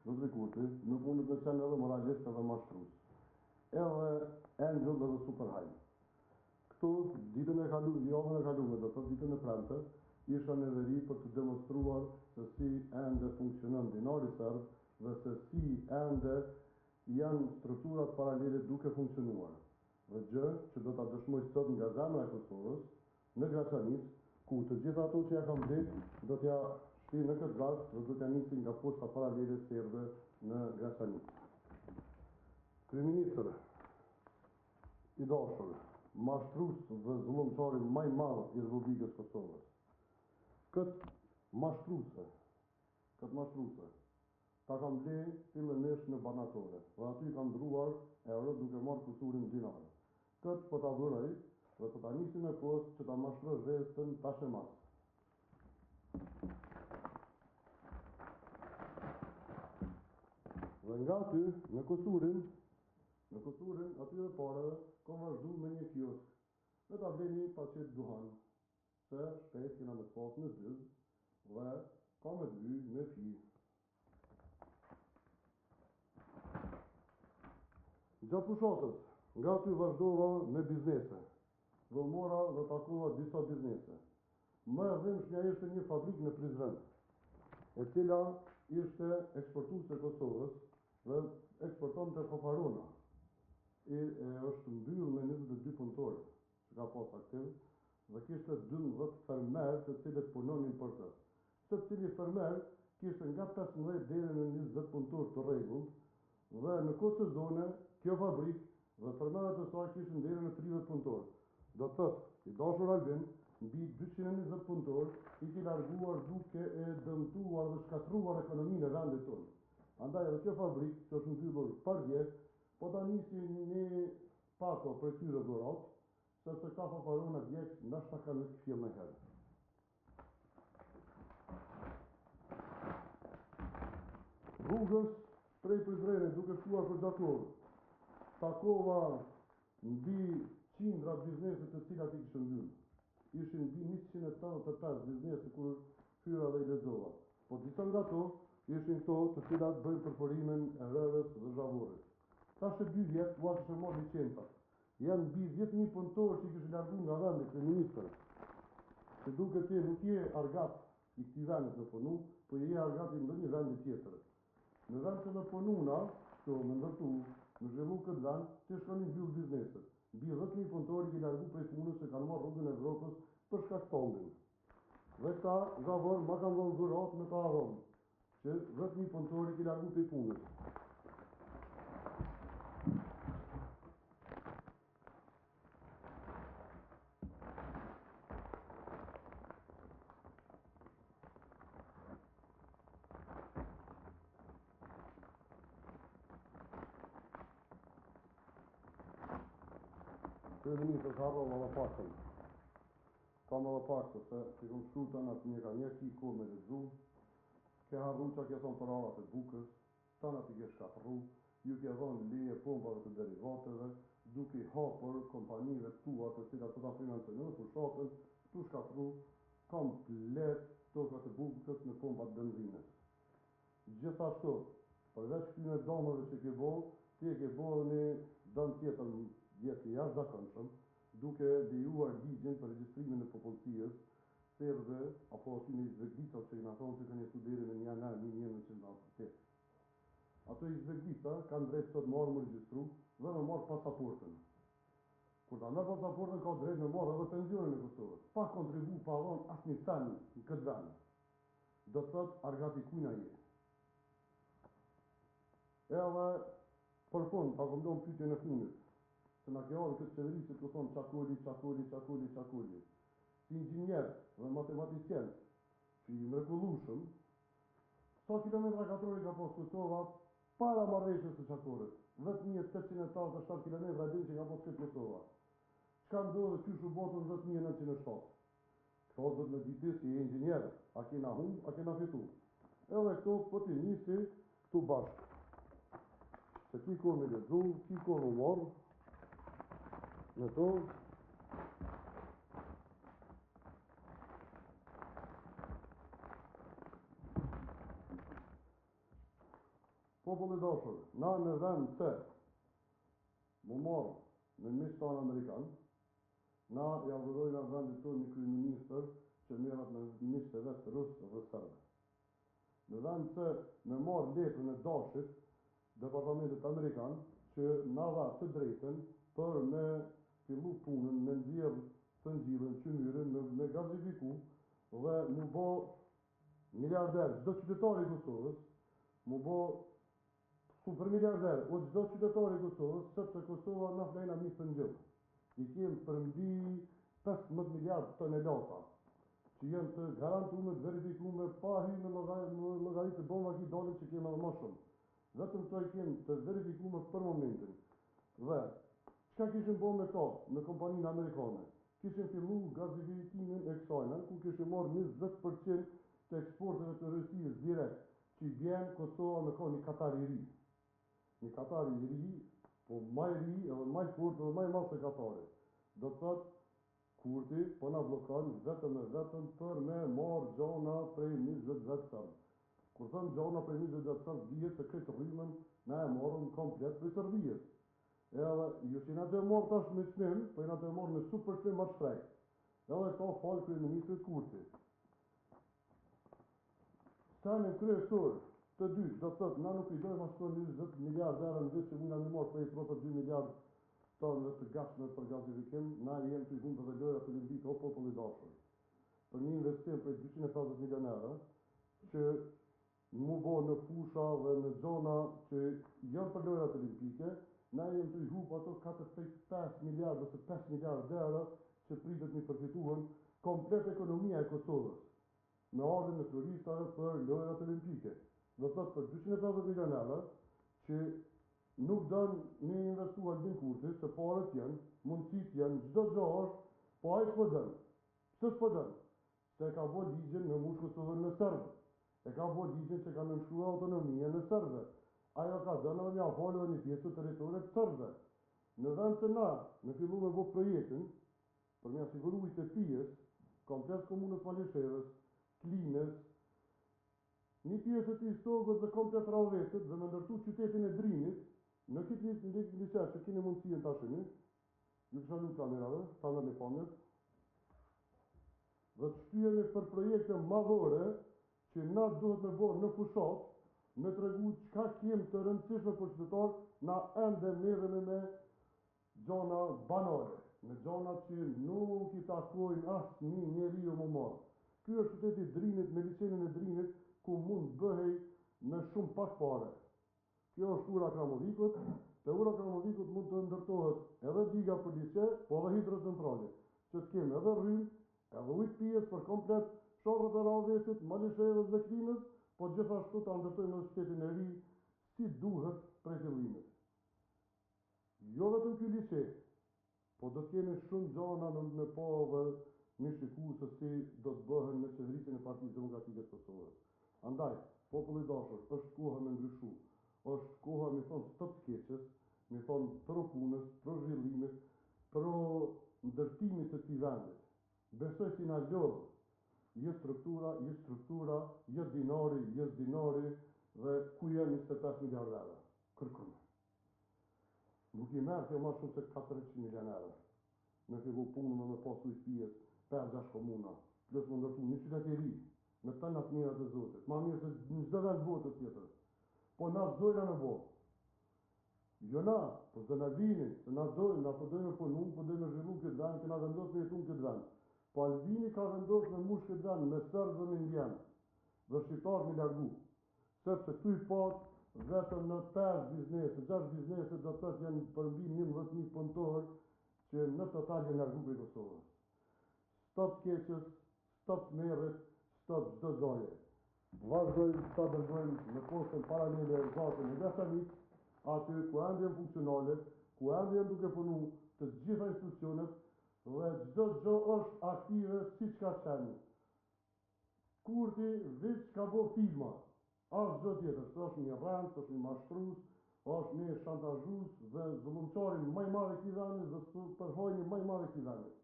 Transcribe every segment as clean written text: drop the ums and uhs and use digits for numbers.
Zotri Kurti, nuk mund të qenë edhe moralist edhe mashtrues. Edhe Angel edhe Super High. Këtu, ditën e kaluar, javën e kaluar, do thotë ditën e premte, isha në veri për të demonstruar se si ende funksionon dinari serb dhe se si ende janë strukturat paralele duke funksionuar. Dhe gjë që do ta dëshmoj sot nga zemra e Kosovës, në Graçanic, ku të gjitha ato që ja kam ditë, do t'ja shti në këtë rast dhe do t'ja nisi nga posta paralele serbe në Graçanic. Kryeministër i dashur, mashtrues dhe zullumçari më i madh i Republikës Kosovës. Këtë mashtruese, ta kam ble fillimisht në Banatore, dhe aty kam ndruar euro duke marrë kusurin dinar. Këtë po ta dhuroj dhe po ta nisi me post që ta mashtroj rrethën tash e mas. Dhe nga aty, në kusurin atyre pareve, kam vazhdu me një kiosk. Me ta bleni paqet duhan, se shpejt kena me pas në zyz, dhe ka me dy me pi. Gjatë fushatës, nga aty vazhdova me biznese, dhe mora dhe takova disa biznese. Më e dhimbshmja ishte një fabrik në Prizren, e cila ishte eksportuese e Kosovës dhe eksporton të Kofarona. Është mbyll me 22 punëtorë që ka pas aktiv, dhe kishte 12 fermerë të cilët punonin për të. Se cili fermer kishte nga 15 deri në 20 punëtorë të rregullt, dhe në kohë sezone kjo fabrik dhe fermerët e saj kishin deri në 30 punëtorë. Do thotë, i dashur Albin, mbi 220 punëtorë i ki larguar duke e dëmtuar dhe shkatruar ekonominë e vendit tonë. Andaj edhe kjo fabrik, që është mbyllur pardje, po ta nisi një pako për tyre dhurat, sepse ka Kofarona djekë ndoshta kanë në këfjell në herë. Rrugës prej Prizrenit duke shkuar për Gjakovë, takova mbi qindra bizneset të cilat i kishën mbyllur. Ishin mbi 185 biznese kur hyra dhe i lexova. Po disa nga to ishin këto të cilat bëjnë përporimin e rërës dhe zhavorit. Tash 2 vjet ua kishë marrë licencat. Janë mbi 10.000 punëtorë që i kishë largu nga vendi kryeministër. Se duke ti nuk je argat i këtij vendit në punu, po je argat i ndonjë vendi tjetër. Në vend që në pununa, këto me ndërtu, me zhvillu këtë vend, ti shkoni mbyll bizneset. Mbi 10.000 punëtorë i largu prej punës se kanë marrë rrugën e Evropës për shkak tombin. Dhe këta zhavor ma kanë dhënë dhurat me ta avon, që 10.000 punëtorë i largu prej punës. Kryeministër ka harrova edhe pakën. Kam edhe pakë, se që kom shkru të në atë një ka një ki ko me lezu, ke harru që ke thonë për arat e bukës, të në të ke shkatru, ju ke dhonë leje pompave të derivateve, duke hapër kompanive tua të cilat të ta financionojnë fushatën, tu shkatru, komplet tokat e bukës në pompat benzines. Gjithashtu, përveç këtyne domëve që ke bo, ti e ke bo edhe një dëm tjetër jetë jashtëzakonshëm, duke lejuar ligjin për regjistrimin e popullsisë serbe apo aty në Izbeglica që i na thonë se kanë jetu deri në janar 1998. Ato Izbeglica kanë drejt sot marrë më regjistru dhe me marrë pasaportën. Kur ta merr pasaportën ka drejt me marrë edhe pensionin e Kosovës. Pa kontribu, pa dhënë asnjë cent në këtë vend. Do të thotë argati kujna je. Edhe për fund, ta kom pyetjen e fundit. Se na ke ardhur këtë qeveri që të thonë çakuli. Si inxhinier dhe matematicien, që i mrekullueshëm, sa kilometra katror ka pas Kosova para marrëveshjes së Çakorit? Vetëm 887 kilometra din që ka pas këtë Kosova. Çka ndodhi ty shu botën 10.907? Këto do të më ditë si inxhinier, a kena humb, a kena fitu. Edhe këto po ti nisi këtu bashkë. Se ki ko me lezu, ki ko me marrë, në to, Populli dashur, na në vend se mu marë me miqtan Amerikan, na ja vërojna vendit tonë një kryeministër që merret me miqtë e vetë rusë dhe serbë. Në vend se me marë letrën e dashit Departamentit Amerikan që na dha të drejten për me fillu punën, me nxjerrë thëngjillën, qymyrin, me gazifiku dhe mu bo miliarder, çdo qytetari i Kosovës, mu bo super miliarder, o çdo qytetari i Kosovës, sepse Kosova na flejna mi thëngjillë. I kemë për mbi 15 miliard tonelata, që jenë të garantume, të verifikume, pa hy në llogaritë të bomba ki dalin që kemë edhe më shumë. Vetëm to i kemë të verifikume për momentin. Dhe, çka kishim bo me to, me kompaninë amerikane? Kishim fillu gazifikimin e kësajna, ku kishim marrë 20% të eksporteve të Rusisë direkt, që i bjenë Kosova me ka një Katar i ri. Një Katar i ri, po maj ri edhe maj fort edhe maj masë e Katarit. Do të thotë, Kurti po na blokon vetëm e vetëm për me marrë gjona prej 20 vetë sërbë. Kur thëmë gjona prej 20 vetë sërbë, dihet se këtë rrymën na e marrëm komplet prej Serbijës. Edhe ju që na të e marrë tash me çmim, po i na të e marrë me super çmim më shtrejt. Edhe këto falë kryeministrit Kurti. Stanin kryesor të dytë, do të thotë, na nuk i dojmë ashtu 20 miliardë në vit që mujna mi marrë prej tropa 2 miliardë tonëve të gatshme për gazifikim, na jenë të i humbë dhe lojrat olimpike o populli dashur. Për një investim për 250 milion euro, që mu bo në fusha dhe në zona që janë për lojrat olimpike, na jenë të i humbë ato 4,5 miliardë ose 5 miliardë euro që pritet një përfituhen komplet ekonomia e Kosovës, me ardhën e turistave për lojrat olimpike. Dhe thot për 250 milion euro, që nuk dënë me investu Albin Kurti, se parët janë, mundësit janë, çdo gjë është, po ai s'po dënë. Pse s'po dënë? Se ka bo ligjin me mush Kosovën në Serbë. E ka bo ligjin që ka nënshkrua autonomia në Serbë. Ajo ka dënë edhe mja falë dhe një pjesë të teritorit Serbë. Në vend të na, me fillu me bo projektin, për mja siguru i të pijes, komplet komunës Malishevës, Klinës, një pjesë të Istogët dhe komplet Ravetit dhe me ndërtu qytetin e Drinit, në këtë liqe që keni mundësien të asheni, ju kësha lutë kamerave, ta mërë një pamjet, dhe të shtyjemi për projekte madhore që na duhet me borë në fushat, me të regu qka kem të rëndësishme për qytetar, na ende merremi me gjona banale, me gjona që nuk i takojnë asë një njeri o më marë. Ky është qyteti Drinit, me liçenin e Drinit, ku mund bëhej me shumë pak pare. Kjo është ura Kramovikut, te ura Kramovikut mund të ndërtohet edhe diga për liçe, po edhe hidrocentrale, që të kemë edhe rrymë, edhe ujtë pijes për komplet sharrët e Ravetit, Malishevës dhe Klinës, po gjithashtu të ndërtojmë edhe qytetin e ri si duhet prej fillimit. Jo vetëm ky liçe, po do të kemi shumë gjana me pa dhe me shiku se si do të bëhen me qeverisjen e Partisë Demokratike të Kosovës. Andaj, populli dashur, është koha me ndryshu. Është koha me thonë stop skeqes, me thonë pro punës, pro zhvillimit, pro ndërtimit të këtij vendit. Besoj si na lodh, jo struktura, jo dinari dhe ku janë 25 miliardë euro. Kërkon. Nuk i merr kjo më shumë se 400 milion euro. Me fillu punën dhe me pasu i pijes 5-6 komuna, plus më ndërtu një qytet i ri, me të natë mirat e Zotit, ma mirë se në çdo vend botës tjetër. Po na dojna me bo. Jo na, po se na vini, se na dojnë, na po dojnë me punu, po dojnë me zhvillu këtë vend, këna vendos me jetu në këtë vend. Po Albini ka vendos me mush këtë vend, me Serbë dhe me Indianë, dhe shqiptarë me largu. Sepse tu i patë vetëm në 5 biznese, 6 biznese do të tëtë janë përmbi 11.000 punëtorë që në total janë largu për Kosovës. Stop keqës, stop merrit, stop çdo gjoje. Vazhdojmë të dërgojmë në postën paralele zatën e Graçanit, aty ku ende janë funksionale, ku ende janë duke punu të gjitha institucionet dhe çdo gjë është aktive siç ka qenë. Kurti veç ka bo filma, as gjë tjetër, s'është një rend, s'është një mashtrus, është një shantazhus dhe zullumçarin më i madh i këtij vendi dhe superhojni më i madh i këtij vendi.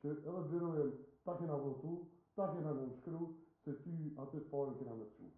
Që edhe birojen ta kena votu, ta kena nënshkru, se ty aty të parën kena me të shumë.